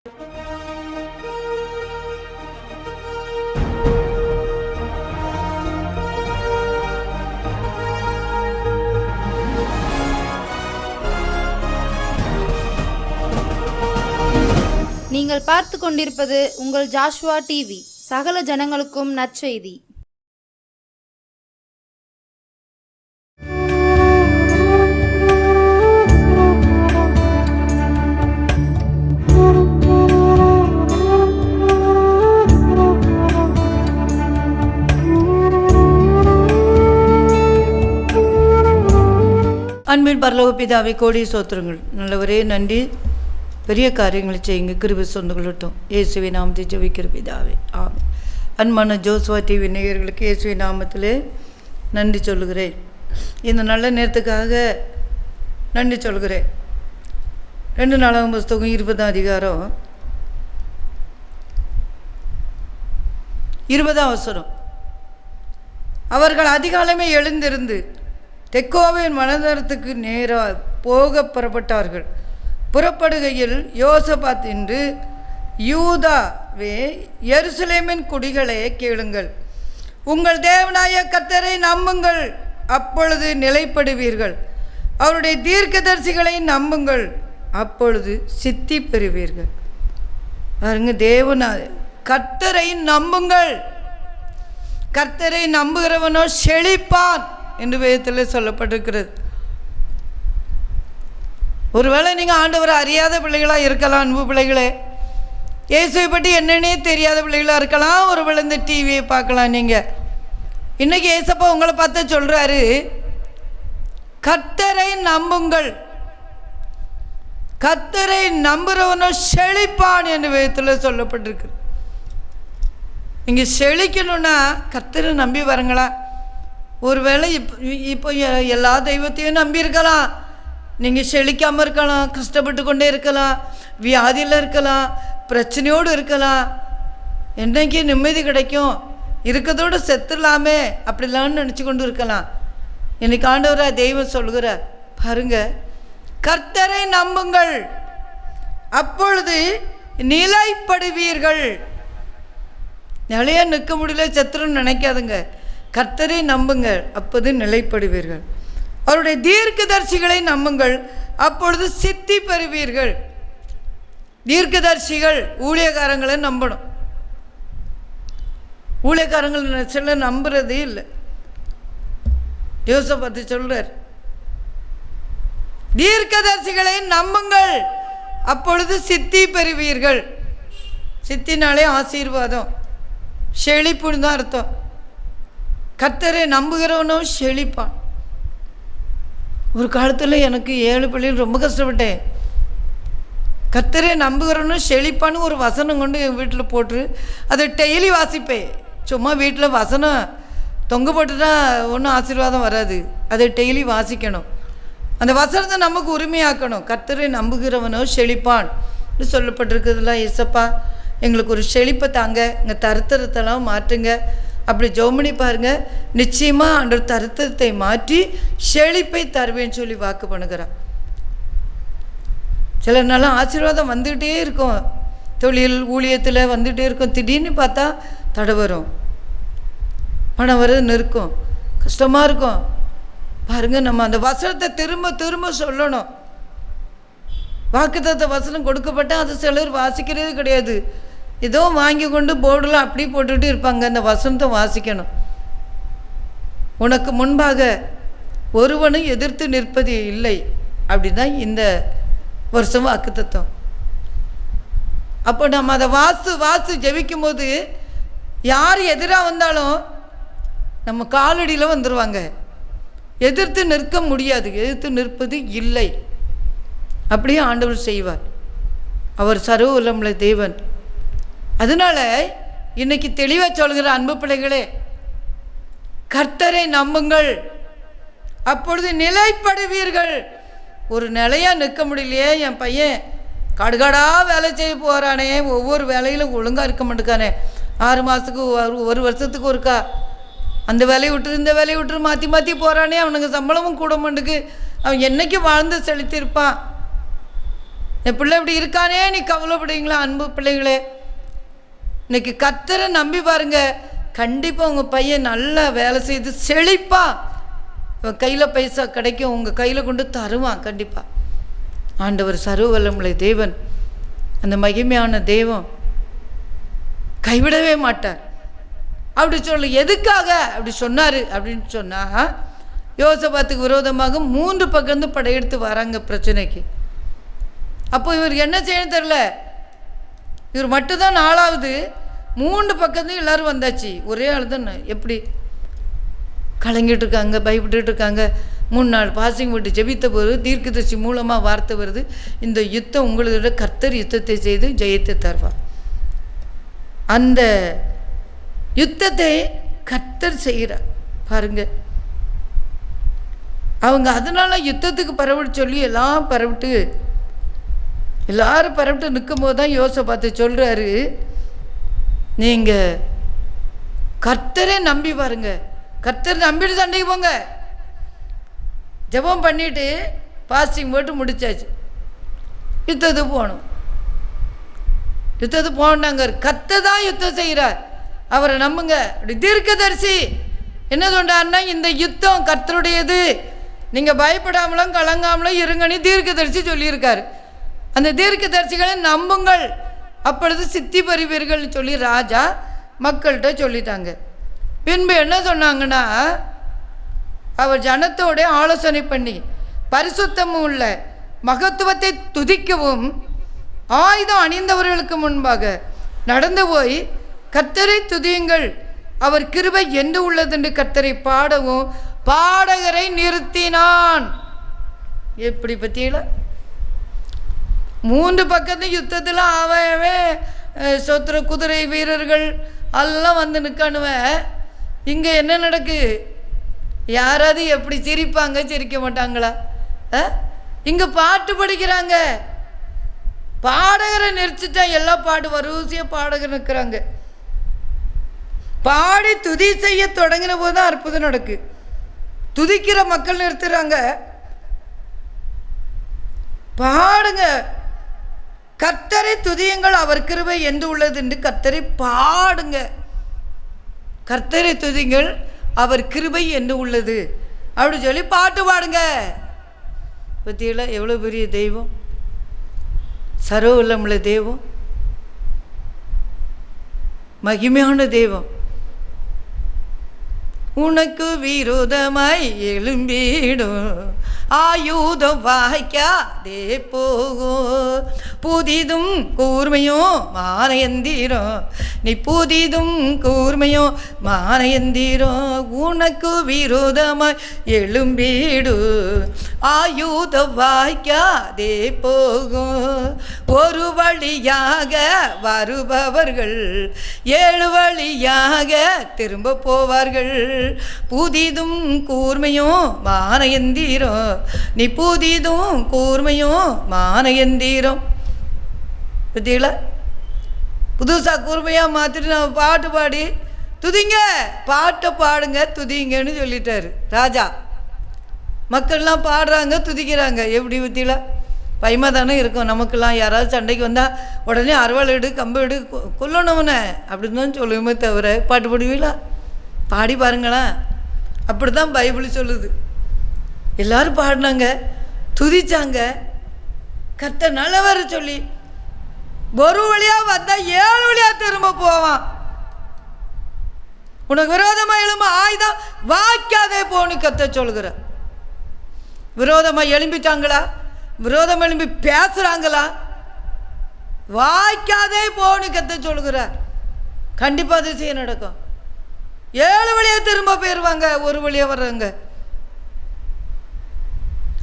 நீங்கள் பார்த்து கொண்டிருப்பது உங்கள் ஜாஷ்வா டிவி. சகல ஜனங்களுக்கும் நற்செய்தி. அன்பின் பரலோக பிதாவே, கோடி சோத்திரங்கள். நல்லவரே, நன்றி. பெரிய காரியங்களை செய்யுங்க. கிருபை சொந்தங்கள்ட்டும் இயேசுவின் நாமத்தை ஜெபிக்கிற பிதாவே, ஆமென். அன்பான ஜோஸ்வா டிவி நேயர்களுக்கு இயேசுவின் நாமத்திலே நன்றி சொல்லுகிறேன். இந்த நல்ல நேரத்துக்காக நன்றி சொல்கிறேன். 2 நாளாகும் புஸ்தகம் 20ஆம் அதிகாரம் 20ஆம் வசனம். அவர்கள் அதிகாலமே எழுந்திருந்து தெக்கோவின் வனாந்தரத்துக்கு நேராக போக புறப்பட்டார்கள். புறப்படுகையில் யோசபாத் என்று, யூதாவே, எருசலேமின் குடிகளே கேளுங்கள், உங்கள் தேவனாய கர்த்தரை நம்புங்கள், அப்பொழுது நிலைப்படுவீர்கள். அவருடைய தீர்க்கதரிசிகளை நம்புங்கள், அப்பொழுது சித்தி பெறுவீர்கள். பாருங்க, தேவனாய கர்த்தரை நம்புங்கள். கர்த்தரை நம்புகிறவனோ செழிப்பான் என்று வேதத்தில் சொல்லப்பட்டிருக்கிறது. ஒருவேளை நீங்கள் ஆண்டவரை அறியாத பிள்ளைகளாக இருக்கலாம். அன்பு பிள்ளைகளே, இயேசுவை பற்றி என்னன்னே தெரியாத பிள்ளைகளாக இருக்கலாம். ஒருவேளை இந்த டிவியை பார்க்கலாம். நீங்கள் இன்றைக்கி ஏசப்பா உங்களை பார்த்து சொல்கிறாரு, கர்த்தரை நம்புங்கள், கர்த்தரை நம்புகிறவனோ செழிப்பான் என்று வேதத்தில் சொல்லப்பட்டிருக்கு. நீங்கள் செழிக்கணும்னா கர்த்தரை நம்பி வரங்களா? ஒருவேளை இப்போ எல்லா தெய்வத்தையும் நம்பி இருக்கலாம். நீங்கள் செழிக்காமல் இருக்கலாம், கஷ்டப்பட்டு கொண்டே இருக்கலாம், வியாதியில் இருக்கலாம், பிரச்சனையோடு இருக்கலாம். என்றைக்கு நிம்மதி கிடைக்கும், இருக்கிறதோடு செத்துடலாமே அப்படிலான்னு நினச்சி கொண்டு இருக்கலாம். இன்னைக்கு ஆண்டவராக தெய்வம் சொல்கிறார், பாருங்க, கர்த்தரை நம்புங்கள், அப்பொழுது நிலைப்படுவீர்கள். நிலையா நிற்க முடியல, செத்துருன்னு நினைக்காதுங்க. கர்த்தரை நம்புங்கள், அப்போது நிலைப்படுவீர்கள். அவருடைய தீர்க்கதரிசிகளை நம்புங்கள், அப்பொழுது சித்தி பெறுவீர்கள். தீர்க்கதரிசிகள் ஊழியக்காரங்களை நம்பணும். ஊழியக்காரங்கள் சில நம்புறதே இல்லை. யோசபாத் சொல்றார், தீர்க்கதரிசிகளை நம்புங்கள், அப்பொழுது சித்தி பெறுவீர்கள். சித்தினாலே ஆசீர்வாதம், செழிப்புன்னு தான் அர்த்தம். கர்த்தரை நம்புகிறவனும் செழிப்பான். ஒரு காலத்தில் எனக்கு 7 பிள்ளைகள் ரொம்ப கஷ்டப்பட்டேன். கர்த்தரை நம்புகிறவனும் செழிப்பான்னு ஒரு வசனம் கொண்டு என் வீட்டில் போட்டு அதை டெய்லி வாசிப்பேன். சும்மா வீட்டில் வசனம் தொங்க போட்டுட்டா ஒன்றும் ஆசீர்வாதம் வராது. அதை டெய்லி வாசிக்கணும். அந்த வசனத்தை நமக்கு உரிமையாக்கணும். கர்த்தரை நம்புகிறவனோ செழிப்பான் சொல்லப்பட்டிருக்கிறதுல, ஏசப்பா எங்களுக்கு ஒரு செழிப்பை தாங்க, எங்கள் தருத்தரத்தெல்லாம் மாற்றுங்க. அப்படி ஜெபம் பாருங்கள், நிச்சயமாக ஆண்டவர் தருத்தத்தை மாற்றி செழிப்பை தருவேன்னு சொல்லி வாக்கு பண்ணுகிறார். சில நாளும் ஆசீர்வாதம் வந்துக்கிட்டே இருக்கும், தொழில் ஊழியத்தில் வந்துகிட்டே இருக்கும். திடீர்னு பார்த்தா தடை வரும், பணம் வர நிற்கும், கஷ்டமாக இருக்கும். பாருங்கள், நம்ம அந்த வசனத்தை திரும்ப திரும்ப சொல்லணும். வாக்குத்தத்த வசனம் கொடுக்கப்பட்டால் அது சிலர் வாசிக்கிறதே கிடையாது. ஏதோ வாங்கி கொண்டு போர்டில் அப்படி போட்டுகிட்டு இருப்பாங்க. அந்த வசனத்தை வாசிக்கணும். உனக்கு முன்பாக ஒருவனும் எதிர்த்து நிற்பது இல்லை, அப்படி தான் இந்த வருஷம் வாக்குத்தத்தம். அப்போ நம்ம அதை வாசி ஜெபிக்கும் போது யார் எதிராக வந்தாலும் நம்ம காலடியில் வந்துடுவாங்க. எதிர்த்து நிற்க முடியாது, எதிர்த்து நிற்பது இல்லை. அப்படியே ஆண்டவர் செய்வார். அவர் சர்வ வல்லமையுள்ள தேவன். அதனால் இன்னைக்கு தெளிவாக சொல்கிற அன்பு பிள்ளைகளே, கர்த்தரை நம்புங்கள், அப்பொழுது நிலைப்படுவீர்கள். ஒரு நிலையாக நிற்க முடியலையே, என் பையன் காடுகாடாக வேலை செய்ய போகிறானே, ஒவ்வொரு வேலையிலும் ஒழுங்காக இருக்க மாட்டேக்கானே, 6 மாதத்துக்கு ஒரு வருஷத்துக்கு ஒருக்கா அந்த வேலையை விட்டு இந்த வேலையை விட்டு மாற்றி மாற்றி போகிறானே, அவனுக்கு சம்பளமும் கூட மாட்டுக்கு, அவன் என்றைக்கு வாழ்ந்து செலுத்தியிருப்பான். என் பிள்ளை இப்படி இருக்கானே நீ கவலைப்படுவீங்களா? அன்பு பிள்ளைகளே, இன்னைக்கு கர்த்தரை நம்பி பாருங்க, கண்டிப்பாக உங்கள் பையன் நல்லா வேலை செய்து செழிப்பான். இவன் கையில் பைசா கிடைக்கும், உங்கள் கையில் கொண்டு தருவான். கண்டிப்பாக ஆண்டவர் சர்வ வல்லமுள்ள தேவன், அந்த மகிமையான தெய்வம் கைவிடவே மாட்டார். அப்படி சொல்ல எதுக்காக அப்படி சொன்னார் அப்படின்னு சொன்னால், யோசபாத்துக்கு விரோதமாக 3 பக்கம் படையெடுத்து வராங்க பிரச்சனைக்கு. அப்போ இவர் என்ன செய்யணும் தெரில, இவர் மட்டும்தான் 4வது, 3 பக்கம் எல்லோரும் வந்தாச்சு, ஒரே ஆள் தான். எப்படி கலங்கிட்டு இருக்காங்க, பயப்பட்டு இருக்காங்க. 3 நாள் பாசிங் விட்டு ஜெபித்த போது தீர்க்கதரிசி மூலமாக வார்த்தை வருது, இந்த யுத்தம் உங்களோட கர்த்தர் யுத்தத்தை செய்து ஜெயத்தை தருவார். அந்த யுத்தத்தை கர்த்தர் செய்கிறார் பாருங்க. அவங்க அதனால யுத்தத்துக்கு பரவிட்டு சொல்லி எல்லாம் பரவிட்டு எல்லாரும் பரவிட்டு நிற்கும் போது தான் யோசபாத்து சொல்கிறாரு, நீங்கள் கர்த்தரே நம்பி பாருங்க, கர்த்தர் நம்பிட்டு சண்டைக்கு போங்க. ஜெபம் பண்ணிவிட்டு பாஸ்டிங் போட்டு முடிச்சாச்சு, யுத்தத்துக்கு போகணும். யுத்தத்துக்கு போனாங்க, கர்த்தர் தான் யுத்தம் செய்கிறார், அவரை நம்புங்க. அப்படி தீர்க்கதரிசி என்ன சொல்கிறாருன்னா, இந்த யுத்தம் கர்த்தருடையது, நீங்கள் பயப்படாமலும் கலங்காமலும் இருங்கன்னு தீர்க்கதரிசி சொல்லியிருக்காரு. அந்த தீர்க்கதரிசிகளை நம்புங்கள், அப்பொழுது சித்தி பெறுவீர்கள்னு சொல்லி ராஜா மக்கள்கிட்ட சொல்லிட்டாங்க. பின்பு என்ன சொன்னாங்கன்னா, அவர் ஜனத்தோட ஆலோசனை பண்ணி பரிசுத்தமும் உள்ள மகத்துவத்தை துதிக்கவும் ஆயுதம் அணிந்தவர்களுக்கு முன்பாக நடந்து போய் கர்த்தரை துதியுங்கள், அவர் கிருபை என்று உள்ளதென்று கர்த்தரை பாடவும் பாடகரை நிறுத்தினான். எப்படி பற்றியில 3 பக்கத்து யுத்தத்தில் அவவே சொத்துற குதிரை வீரர்கள் எல்லாம் வந்து நிற்கானுவன். இங்கே என்ன நடக்கு? யாராவது எப்படி சிரிப்பாங்க, சிரிக்க மாட்டாங்களா? இங்கே பாட்டு படிக்கிறாங்க, பாடகரை நிறுத்திட்டா எல்லா பாட்டு வரிசையாக பாடகர் நிற்கிறாங்க. பாடி துதி செய்ய தொடங்கின போது தான் அற்புதம் நடக்கு. துதிக்கிற மக்கள் நிறுத்துறாங்க, பாடுங்க, கர்த்தரை துதியுங்கள், அவர் கிருபை என்று உள்ளது என்று கர்த்தரை பாடுங்க. கர்த்தரை துதிங்கள், அவர் கிருபை என்று உள்ளது அப்படி சொல்லி பாட்டு பாடுங்க. பத்தியில எவ்வளோ பெரிய தெய்வம், சர்வ வல்லமுள்ள தெய்வம், மகிமையான தெய்வம். உனக்கு விரோதமாய் எழும்பிடும் ஆயுதம் வாய்க்காதே போகும், புதிதும் கூர்மையும் மானயந்திரம், நீ புதிதும் கூர்மையும் மானயந்திரம். உனக்கு விரோதமாய் எழும்பிடு ஆயுதம் வாய்க்காதே போகும், ஒரு வழியாக வருபவர்கள் 7 வழியாக திரும்ப போவார்கள், புதிதும் கூர்மையும் மானயந்திரம், நீ புதிதும் கூர்மையும் மானயந்திரம். பத்தியில புதுசாக கூர்மையாக மாற்றிட்டு நம்ம பாட்டு பாடி துதிங்க, பாட்டை பாடுங்க, துதிங்கன்னு சொல்லிட்டாரு ராஜா. மக்கள்லாம் பாடுறாங்க, துதிக்கிறாங்க. எப்படி பத்தியில பயமாக தானே இருக்கும் நமக்கெல்லாம். யாராவது சண்டைக்கு வந்தால் உடனே அறுவாள் எடு, கம்பு எடு, கொல்லணும்னே அப்படின்னு தான் சொல்லுவோமே தவிர பாட்டு பாடுவீங்களா? பாடி பாருங்களேன். அப்படி தான் பைபிள் சொல்லுது. எல்லோரும் பாடினாங்க, துதிச்சாங்க, கர்த்தர் நல்லவர் சொல்லி. ஒரு வழியாக வந்தால் 7 வழியாக திரும்ப போவான். உனக்கு விரோதமாக எழும்ப ஆயுதம் வாய்க்காதே போன்னு கர்த்தர் சொல்கிற. விரோதமாக எழும்பிட்டாங்களா? விரோதம் எழும்பி பேசுகிறாங்களா? வாய்க்காதே போன்னு கர்த்தர் சொல்கிறார். கண்டிப்பாக அதிசயம் நடக்கும். 7 வழியாக திரும்ப போயிடுவாங்க, ஒரு வழியாக வர்றாங்க.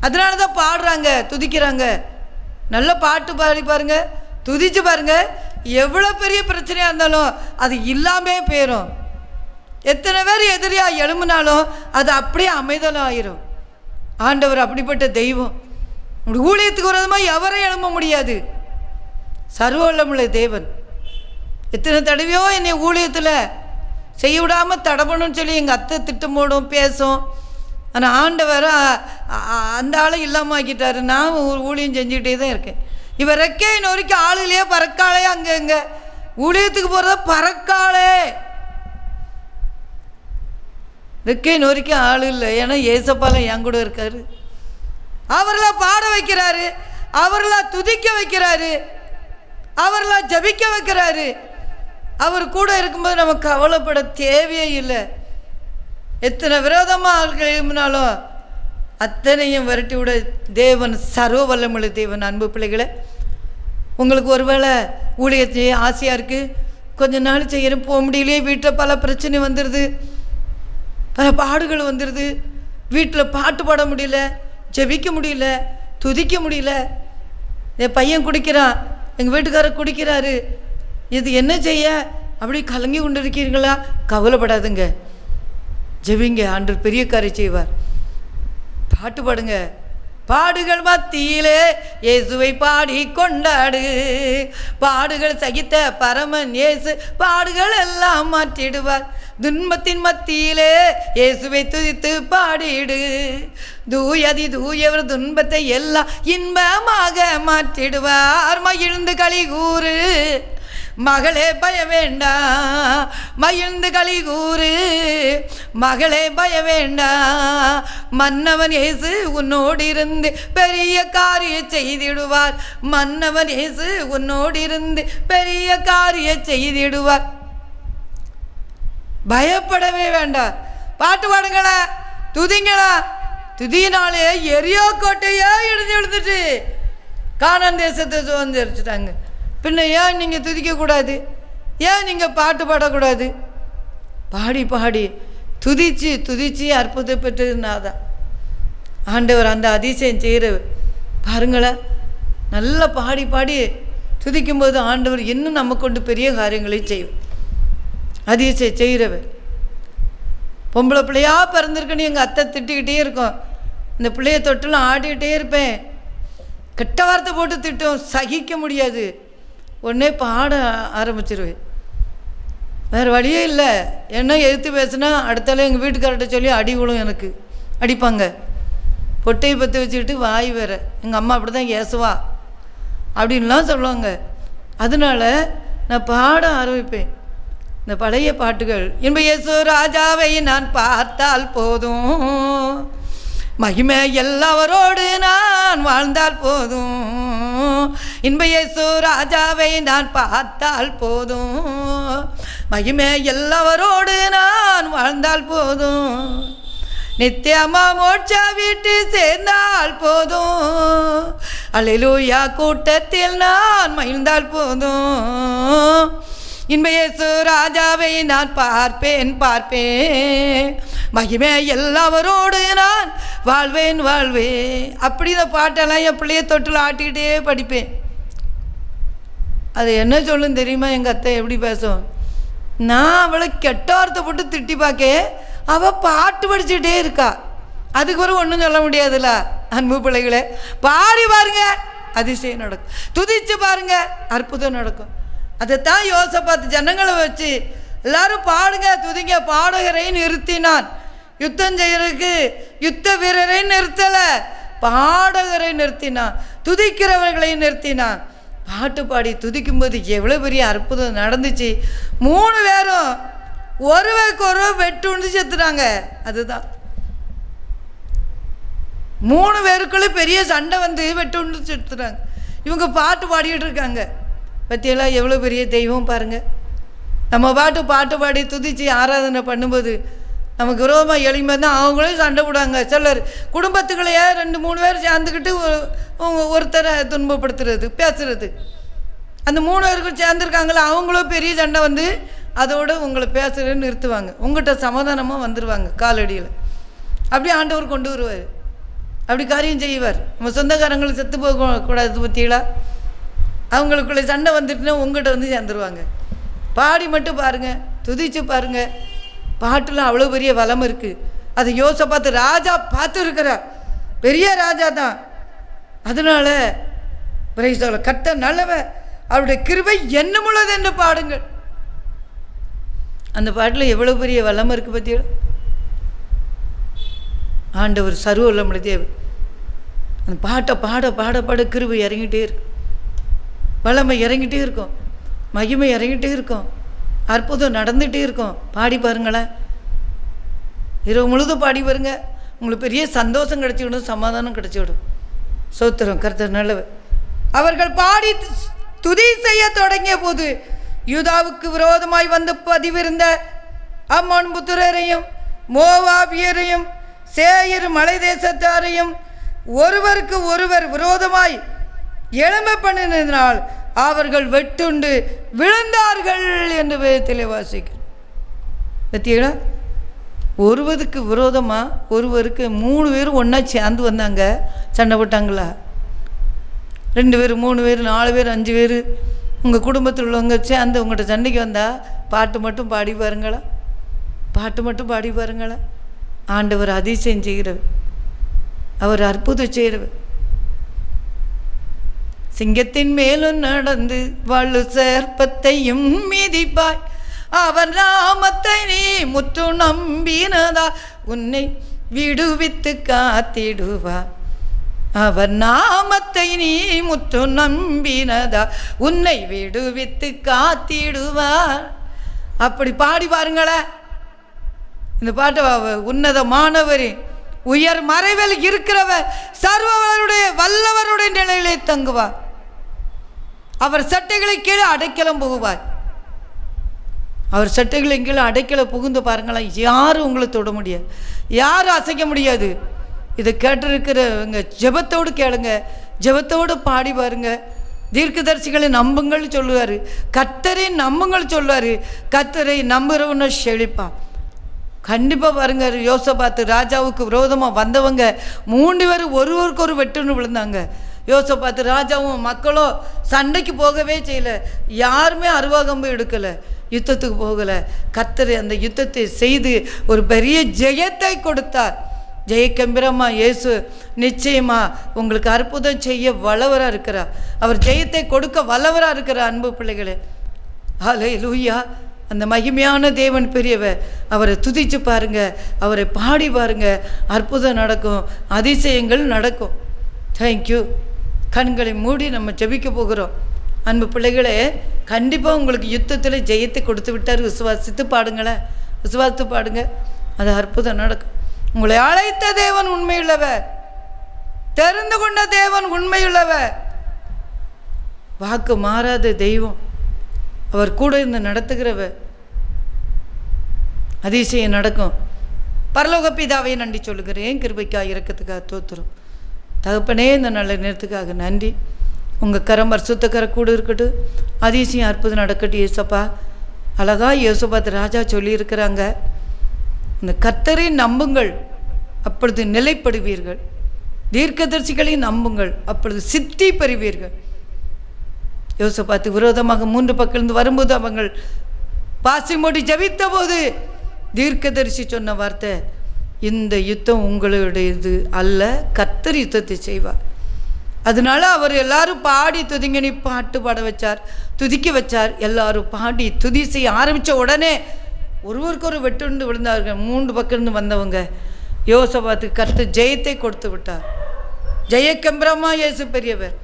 அதனால தான் பாடுறாங்க, துதிக்கிறாங்க. நல்ல பாட்டு பாடி பாருங்க, துதிச்சு பாருங்க. எவ்வளோ பெரிய பிரச்சனையாக இருந்தாலும் அது இல்லாமே போயிடும். எத்தனை பேர் எதிரியாக எழும்பினாலும் அது அப்படியே அமைதலும் ஆயிரும். ஆண்டவர் அப்படிப்பட்ட தெய்வம். ஊழியத்துக்கு விரோதமாக எவரையும் எழும்ப முடியாது. சர்வ வல்லமுள்ள தேவன். எத்தனை தடவையோ என்னை ஊழியத்தில் செய்ய விடாமல் தடப்பணும்னு சொல்லி எங்கள் அத்தை திட்டம் போடும், பேசும். ஆனால் ஆண்டவர் அந்த ஆளை இல்லாமல் ஆக்கிட்டாரு. நான் ஊழியம் செஞ்சுக்கிட்டே தான் இருக்கேன். இவர் ரெக்கையை நொறுக்கி ஆளுலையே பறக்காளே, அங்கே இங்கே ஊழியத்துக்கு போகிறத பறக்காளே. ரெக்கையை நொறுக்கி ஆள் இல்லை, ஏன்னா ஏசப்பாலாம் என் கூட இருக்காரு. அவர்களா பாட வைக்கிறாரு, அவர்களா துதிக்க வைக்கிறாரு, அவர்களா ஜபிக்க வைக்கிறாரு. அவர் கூட இருக்கும்போது நம்ம கவலைப்பட தேவையே இல்லை. எத்தனை விரோதமாக ஆள்கள் எழுப்பினாலும் அத்தனையும் விரட்டி விட தேவன் சர்வ வல்லமுள்ள தேவன். அன்பு பிள்ளைகளை, உங்களுக்கு ஒருவேளை ஊழியத்தை ஆசையாக இருக்குது, கொஞ்ச நாள் செய்யணும், போக முடியலையே, வீட்டில் பல பிரச்சனை வந்துடுது, பல பாடுகள் வந்துடுது, வீட்டில் பாட்டு பாட முடியல, ஜெபிக்க முடியல, துதிக்க முடியல, என் பையன் குடிக்கிறான், எங்கள் வீட்டுக்காரர் குடிக்கிறாரு, இது என்ன செய்ய அப்படி கலங்கி கொண்டு இருக்கிறீங்களா? கவலைப்படாதுங்க, ஜெபிங்க, ஆண்டவர் பெரிய காரியம் செய்வார். பாட்டு பாடுங்க, பாடுகள் மத்தியிலே இயேசுவை பாடி கொண்டாடு, பாடுகள் சகித்த பரமன் இயேசு பாடுகள் எல்லாம் மாற்றிடுவார். துன்பத்தின் மத்தியிலே இயேசுவை துதித்து பாடிடு, தூயதி தூயவர் துன்பத்தை எல்லாம் இன்பமாக மாற்றிடுவார். மகிழ்ந்து களி கூறு மகளே பய வேண்டாம், மகிழ்ந்து களி கூறு மகளே பய வேண்டாம், மன்னவன் இயேசு உன்னோடு இருந்து பெரிய காரியம் செய்திடுவார், மன்னவன் இயேசு உன்னோடு இருந்து பெரிய காரியம் செய்திடுவார். பயப்படவே வேண்டாம். பாட்டு பாடுங்களா, துதிங்களா. துதியினாலே எரியோ கோட்டையே இடிஞ்சு விழுந்துட்டு கானான் தேசத்தை சுதந்திரிச்சுட்டாங்க. பின்ன ஏன் நீங்கள் துதிக்கக்கூடாது? ஏன் நீங்கள் பாட்டு பாடக்கூடாது? பாடி பாடி துதிச்சு துதிச்சு அற்புதம் பெற்றதுனாதான் ஆண்டவர் அந்த அதிசயம் செய்கிறவர். பாருங்களேன், நல்லா பாடி பாடி துதிக்கும்போது ஆண்டவர் இன்னும் நம்ம கொண்டு பெரிய காரியங்களை செய்வார். அதிசயம் செய்கிறவர். பொம்பளை பிள்ளையாக பிறந்திருக்குன்னு எங்கள் அத்தை திட்டிக்கிட்டே இருக்கோம். இந்த பிள்ளைய தொட்டெல்லாம் ஆடிக்கிட்டே இருப்பேன். கெட்ட வார்த்தை போட்டு திட்டம் சகிக்க முடியாது. உடனே பாட ஆரம்பிச்சிருவேன். வேறு வழியே இல்லை. என்ன எதிர்த்து பேசுனா அடுத்தால எங்கள் வீட்டுக்கார்ட்ட சொல்லி அடி விழும், எனக்கு அடிப்பாங்க. பொட்டையை பற்றி வச்சுக்கிட்டு வாய் வேறு. எங்கள் அம்மா அப்படி தான் ஏசுவா அப்படின்லாம் சொல்லுவாங்க. அதனால நான் பாட ஆரம்பிப்பேன். இந்த பழைய பாட்டுகள், இன்ப இயேசு ராஜாவை நான் பார்த்தால் போதும், மகிமை எல்லாவரோடு நான் வாழ்ந்தால் போதும், இன்ப இயேசு ராஜாவை நான் பார்த்தால் போதும், மகிமை எல்லாவரோடு நான் வாழ்ந்தால் போதும், நித்தியமா மோட்ச வீட்டு சேர்ந்தால் போதும், அல்லேலூயா கூட்டத்தில் நான் மகிழ்ந்தால் போதும், இன்ப இயேசு ராஜாவை நான் பார்ப்பேன் பார்ப்பேன், மகிமை எல்லாவரோடு நான் வாழ்வேன் வாழ்வேன். அப்படி இந்த பாட்டெல்லாம் என் பிள்ளைய தொட்டில் ஆட்டிக்கிட்டே படிப்பேன். அது என்ன சொல்லும் தெரியுமா? எங்கள் அத்தை எப்படி பேசும், நான் அவளை கெட்ட வார்த்தை போட்டு திட்டி பார்க்க, அவள் பாட்டு படிச்சுக்கிட்டே இருக்கா. அதுக்கு ஒரு ஒன்றும் சொல்ல முடியாதுல்ல. அன்பு பிள்ளைகளே, பாடி பாருங்க, அதிசயம் நடக்கும். துதிச்சு பாருங்க, அற்புதம் நடக்கும். அதைத்தான் யோசபாத் ஜனங்களை வச்சு எல்லாரும் பாடுங்க துதிங்க, பாடகரை நிறுத்தினான். யுத்தம் செய்யறதுக்கு யுத்த வீரரை நிறுத்தலை, பாடகரை நிறுத்தினான், துதிக்கிறவர்களை நிறுத்தினான். பாட்டு பாடி துதிக்கும்போது எவ்வளோ பெரிய அற்புதம் நடந்துச்சு. 3 பேரும் ஒருவருக்கு ஒருவர் வெட்டு உண்டு செத்துட்டாங்க. அதுதான் 3 பேருக்குள்ளே பெரிய சண்டை வந்து வெட்டு உண்டு செத்துட்டாங்க. இவங்க பாட்டு பாடிக்கிட்டு இருக்காங்க. பற்றியெல்லாம் எவ்வளோ பெரிய தெய்வம் பாருங்கள். நம்ம பாட்டு பாடி துதித்து ஆராதனை பண்ணும்போது நமக்கு விரோதமாக எளிமையாக தான் அவங்களும் சண்டை போடுவாங்க. சிலர் குடும்பத்துக்குள்ளேயே 2-3 பேர் சேர்ந்துக்கிட்டு ஒருத்தரை துன்பப்படுத்துறது பேசுகிறது. அந்த 3 பேருக்கும் சேர்ந்துருக்காங்களே அவங்களும் பெரிய சண்டை வந்து அதோடு உங்களை பேசுகிறேன்னு நிறுத்துவாங்க. உங்கள்கிட்ட சமாதானமாக வந்துடுவாங்க காலடியில். அப்படி ஆண்டவர் கொண்டு வருவார், அப்படி காரியம் செய்வார். நம்ம சொந்தக்காரங்களுக்கு செத்து போகக்கூடாது பற்றிகளா, அவங்களுக்குள்ளே சண்டை வந்துட்டுனா உங்கள்கிட்ட வந்து சேர்ந்துருவாங்க. பாடி மட்டும் பாருங்கள், துதிச்சு பாருங்கள். பாட்டில் அவ்வளோ பெரிய வளம் இருக்குது. அதை யோசபாத் ராஜா பார்த்து இருக்கிறார், பெரிய ராஜா தான். அதனால் பிரைஸ்தோல கட்ட நல்லவ, அவருடைய கிருபை என்னமுள்ளது என்று பாடுங்கள். அந்த பாட்டில் எவ்வளோ பெரிய வளம் இருக்குது பற்றியா. ஆண்டவர் சர்வ வல்லமுள்ள தேவன். அந்த பாட்டை பாட பாட பாட கிருபை இறங்கிட்டே இருக்கு. வல்லமை இறங்கிட்டே இருக்கும், மகிமை இறங்கிட்டே இருக்கும், அற்புதம் நடந்துகிட்டே இருக்கும். பாடி பாருங்களேன், இரவு முழுதும் பாடி பாருங்க. உங்களுக்கு பெரிய சந்தோஷம் கிடைச்சிவிடும், சமாதானம் கிடைச்சிவிடும். சோத்திரம், கர்த்தர் நல்லவர். அவர்கள் பாடி துதி செய்ய தொடங்கிய போது யூதாவுக்கு விரோதமாய் வந்து பதிவிருந்த அம்மோன் புத்திரரையும் மோவாபியரையும் சேயீர் மலை தேசத்தாரையும் ஒருவருக்கு ஒருவர் விரோதமாய் எழும்ப பண்ணினால் அவர்கள் வெட்டுண்டு விழுந்தார்கள் என்று வேதத்திலே வாசிக்கிறோம். பத்தியா, ஒருவருக்கு விரோதமாக ஒருவருக்கு 3 பேரும் ஒன்றா சேர்ந்து வந்தாங்க, சண்டை போட்டாங்களா? 2 பேர் 3 பேர் 4 பேர் 5 பேர் உங்கள் குடும்பத்தில் உள்ளவங்க சேர்ந்து உங்கள்கிட்ட சண்டைக்கு வந்தால் பாட்டு மட்டும் பாடி பாருங்களா, பாட்டு மட்டும் பாடி பாருங்களா. ஆண்டவர் அதிசயம் செய்கிறவர், அவர் அற்புதம் செய்கிறவர். சிங்கத்தின் மேலும் நடந்து வலு சேர்ப்பத்தையும் மிதிப்பாய், அவர் நாமத்தை நீ முற்று நம்பினதா உன்னை விடுவித்து காத்திடுவார். அவர் நாமத்தை நீ முற்று நம்பினதா உன்னை விடுவித்து காத்திடுவார். அப்படி பாடி பாருங்களேன். இந்த பாட்டு உன்னதமானவரின் உயர் மறைவில் இருக்கிறவர் சர்வவருடைய வல்லவருடைய நிலையிலே தங்குவார். அவர் சட்டைகளை கீழே அடைக்கலம் புகுவார். அவர் சட்டைகளை கீழே அடைக்கல புகுந்து பாருங்களேன். யாரும் உங்களை தொட முடியாது, யாரும் அசைக்க முடியாது. இதை கேட்டிருக்கிறவங்க ஜெபத்தோடு கேளுங்க, ஜெபத்தோடு பாடி பாருங்க. தீர்க்கதரிசிகளை நம்புங்கள் சொல்லுவார், கர்த்தரை நம்புங்கள் சொல்லுவார். கர்த்தரை நம்புறவன செழிப்பான். கண்டிப்பாக பாருங்க, யோசபாத்து ராஜாவுக்கு விரோதமாக வந்தவங்க 3 பேர் ஒருவருக்கு ஒரு வெட்டுன்னு விழுந்தாங்க. யோசபாத்து ராஜாவும் மக்களும் சண்டைக்கு போகவே செய்யலை, யாருமே அருவாகம்பு எடுக்கலை, யுத்தத்துக்கு போகலை. கர்த்தர் அந்த யுத்தத்தை செய்து ஒரு பெரிய ஜெயத்தை கொடுத்தார். ஜெயக்கம்பிரமாக இயேசு நிச்சயமாக உங்களுக்கு அற்புதம் செய்ய வல்லவராக இருக்கிறார். அவர் ஜெயத்தை கொடுக்க வல்லவராக இருக்கிறார். அன்பு பிள்ளைகளே, ஹல்லேலூயா. அந்த மகிமையான தேவன் பெரியவர். அவரை துதிச்சு பாருங்க, அவரை பாடி பாருங்க, அற்புதம் நடக்கும், அதிசயங்கள் நடக்கும். தேங்க்யூ. கண்களை மூடி நம்ம ஜெபிக்க போகிறோம். அன்பு பிள்ளைகளே, கண்டிப்பாக உங்களுக்கு யுத்தத்தில் ஜெயத்தை கொடுத்து விட்டார். விசுவாசித்து பாடுங்களேன், விசுவாசித்து பாடுங்க, அது அற்புதம் நடக்கும். உங்களை அழைத்த தேவன் உண்மையுள்ளவர், தெரிந்து கொண்ட தேவன் உண்மையுள்ளவர், வாக்கு மாறாத தெய்வம், அவர் கூட இருந்து நடத்துகிறவர். அதிசயம் நடக்கும். பரலோக பிதாவை நன்றி சொல்லுகிறேன், கிருபைக்காக இரக்கத்துக்காக தோத்துரும். தகப்பனே, இந்த நல்ல நேரத்துக்காக நன்றி. உங்கள் கரம் பரிசுத்த கர கூட இருக்கட்டும், அதிசயம் அற்புதம் நடக்கட்டும். ஏசப்பா, அழகா யோசபாத் ராஜா சொல்லியிருக்கிறாங்க, இந்த கர்த்தரை நம்புங்கள் அப்பொழுது நிலைப்படுவீர்கள், தீர்க்கதரிசிகளை நம்புங்கள் அப்பொழுது சித்தி பெறுவீர்கள். யோசபாத்து விரோதமாக 3 பக்கத்திலிருந்து வரும்போது அவங்கள் பாசி மூடி ஜபித்த போது தீர்க்கதரிசி சொன்ன வார்த்தை, இந்த யுத்தம் உங்களுடையது அல்ல, கர்த்தர் யுத்தத்தை செய்வார். அதனால அவர் எல்லாரும் பாடி துதிங்கனி பாட்டு பாட வச்சார், துதிக்க வச்சார். எல்லாரும் பாடி துதி செய்ய ஆரம்பித்த உடனே ஒருவருக்கு ஒரு வெட்டுண்டு விழுந்தார்கள். 3 பக்கத்திலிருந்து வந்தவங்க. யோசபாத்துக்கு கர்த்தர் ஜெயத்தை கொடுத்து விட்டார். ஜெயக்கம்பிரமா இயேசு பெரியவர்.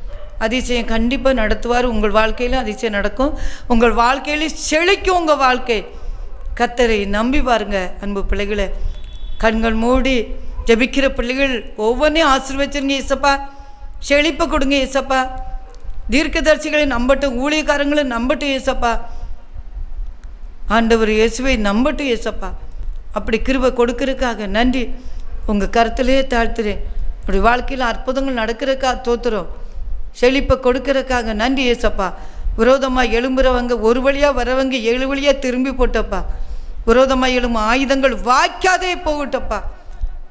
அதிசயம் கண்டிப்பாக நடத்துவார். உங்கள் வாழ்க்கையில் அதிசயம் நடக்கும், உங்கள் வாழ்க்கையில் செழிக்கும். உங்கள் வாழ்க்கை கர்த்தரை நம்பி பாருங்க. அன்பு பிள்ளைகளை, கண்கள் மூடி ஜெபிக்கிற பிள்ளைகள் ஒவ்வொன்றையும் ஆசீர்வச்சிருங்க. இயேசப்பா, செழிப்பை கொடுங்க. இயேசப்பா, தீர்க்கதரிசிகளை நம்பட்டும், ஊழியக்காரங்களை நம்பட்டும். இயேசப்பா, ஆண்டவர் இயேசுவை நம்பட்டும். இயேசப்பா, அப்படி கிருபை கொடுக்கறதுக்காக நன்றி. உங்கள் கருத்திலேயே தாழ்த்துறேன். அப்படி வாழ்க்கையில் அற்புதங்கள் நடக்கிறதுக்காக தோத்துறோம். செழிப்பை கொடுக்கறதுக்காக நன்றி. இயேசப்பா, விரோதமாக எழும்புறவங்க ஒரு வழியாக வரவங்க 7 வழியாக திரும்பி போட்டப்பா. விரோதமாக எழும்பு ஆயுதங்கள் வாய்க்காதே போகட்டப்பா.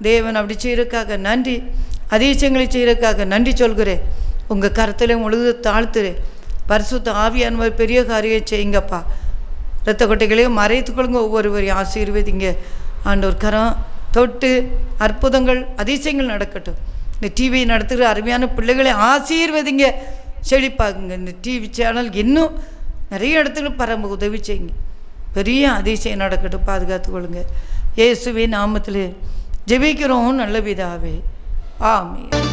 தேவன் அப்படி செய்கிறதுக்காக நன்றி. அதிசயங்களை செய்கிறதுக்காக நன்றி சொல்கிறேன். உங்கள் கருத்தில் முழுது தாழ்த்துறேன். பரிசுத்த ஆவியானவர் பெரிய காரியம் செய்யுங்கப்பா. இரத்த கொட்டைகளையும் மறைத்துக்கொள்ளுங்க. ஒவ்வொருவரையும் ஆசீர்வதிங்க. ஆண்டவர் கரம் தொட்டு அற்புதங்கள் அதிசயங்கள் நடக்கட்டும். இந்த டிவி நடத்துகிற அருமையான பிள்ளைகளை ஆசீர்வதிங்க, செழிப்பாகுங்க. இந்த டிவி சேனல் இன்னும் நிறைய இடத்துல பரம்ப உதவி செய்யுங்க. பெரிய அதிசயம் நடக்கட்டும். பாதுகாத்துக்கொள்ளுங்க. இயேசுவின் நாமத்தில் ஜெபிக்கிறோம் நல்ல பிதாவே, ஆமென்.